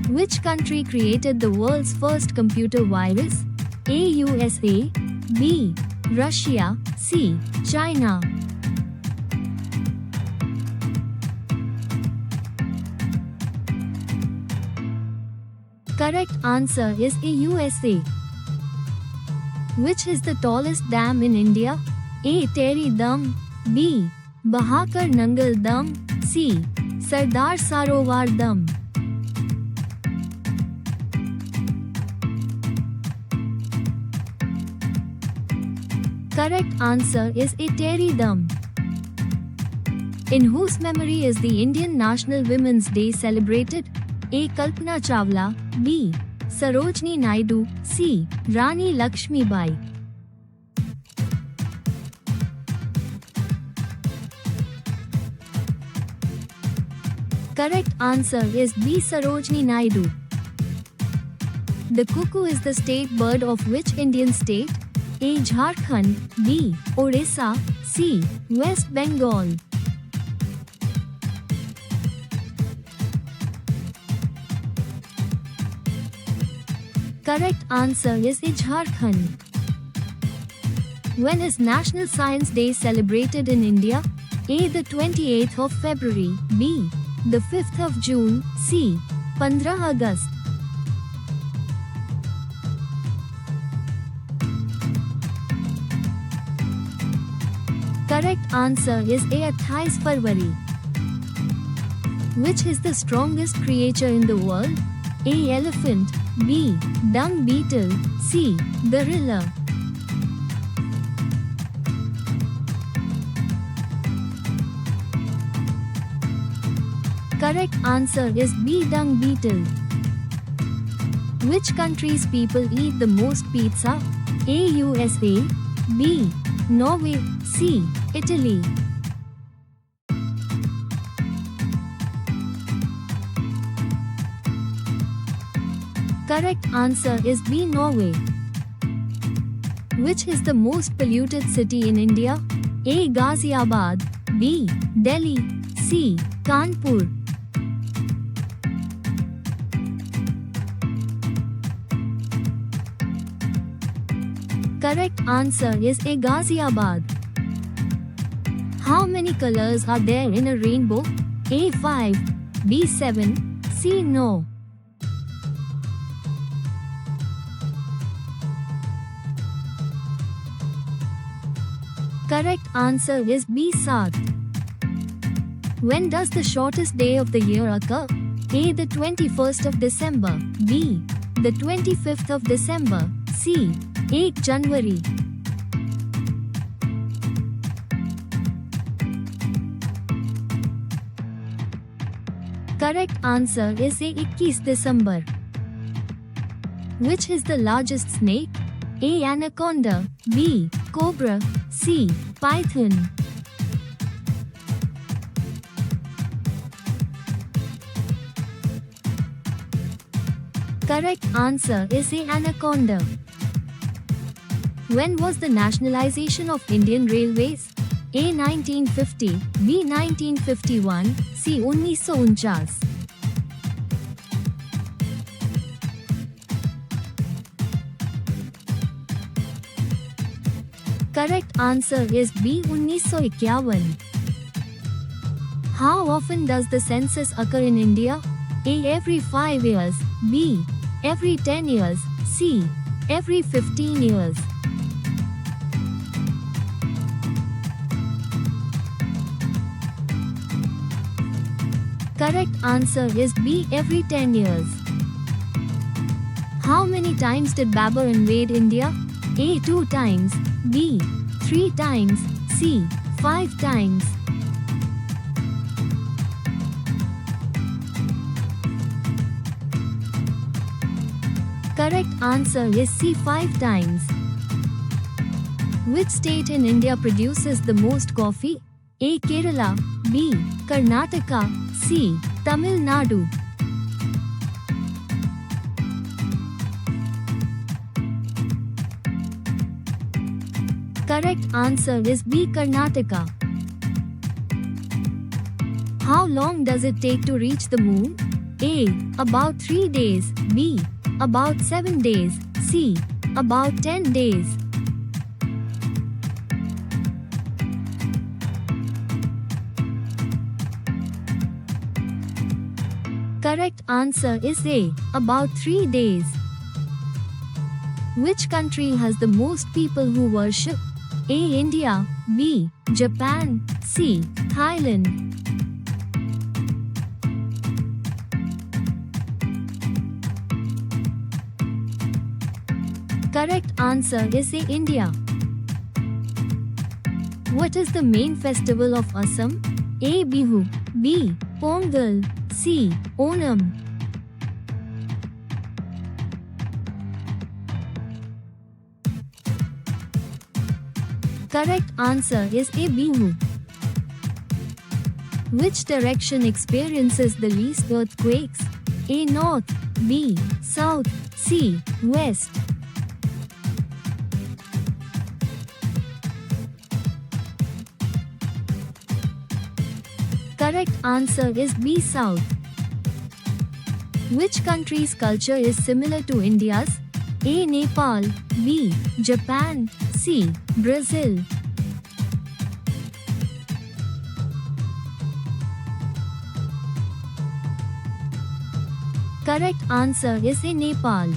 Which country created the world's first computer virus? A. USA, B. Russia, C. China. Correct answer is A. USA. Which is the tallest dam in India? A. Tehri Dam, B. Bahakar Nangal Dam, C. Sardar Sarovar Dam. Correct answer is A. Tehri Dam. In whose memory is the Indian National Women's Day celebrated? A. Kalpana Chawla, B. Sarojini Naidu, C. Rani Lakshmi Bai. Correct answer is B. Sarojini Naidu. The cuckoo is the state bird of which Indian state? A. Jharkhand, B. Odisha, C. West Bengal. Correct answer is A. Jharkhand. When is National Science Day celebrated in India? A. The 28th of February, B. The 5th of June, C. 15 August. Correct answer is A. 28 February. Which is the strongest creature in the world? A. Elephant, B. Dung beetle, C. Gorilla. Correct answer is B. Dung beetle. Which country's people eat the most pizza? A. USA, B. Norway, C. Italy. Correct answer is B. Norway. Which is the most polluted city in India? A. Ghaziabad, B. Delhi, C. Kanpur. Correct answer is A. Ghaziabad. How many colors are there in a rainbow? A. 5, B. 7, C. No. Correct answer is B. 7. When does the shortest day of the year occur? A. The 21st of December, B. The 25th of December, C. 1 January. Correct answer is A. 21 December. Which is the largest snake? A. Anaconda, B. Cobra, C. Python. Correct answer is A. Anaconda. When was the nationalization of Indian Railways? A. 1950, B. 1951, C. 1949. Correct answer is B. 1951. How often does the census occur in India? A. Every 5 years, B. Every 10 years, C. Every 15 years. Correct answer is B. Every 10 years. How many times did Babur invade India? A. 2 times, B. 3 times, C. 5 times. Correct answer is C. 5 times. Which state in India produces the most coffee? A. Kerala, B. Karnataka, C. Tamil Nadu. Correct answer is B. Karnataka. How long does it take to reach the moon? A. About 3 days. B. About 7 days. C. About 10 days. Correct answer is A. About 3 days. Which country has the most people who worship? A. India. B. Japan. C. Thailand. Correct answer is A. India. What is the main festival of Assam? A. Bihu. B. Pongal. C. Onam. Correct answer is A. Bihu. Which direction experiences the least earthquakes? A. North. B. South. C. West. Correct answer is B. South. Which country's culture is similar to India's? A. Nepal. B. Japan. C. Brazil. Correct answer is A. Nepal.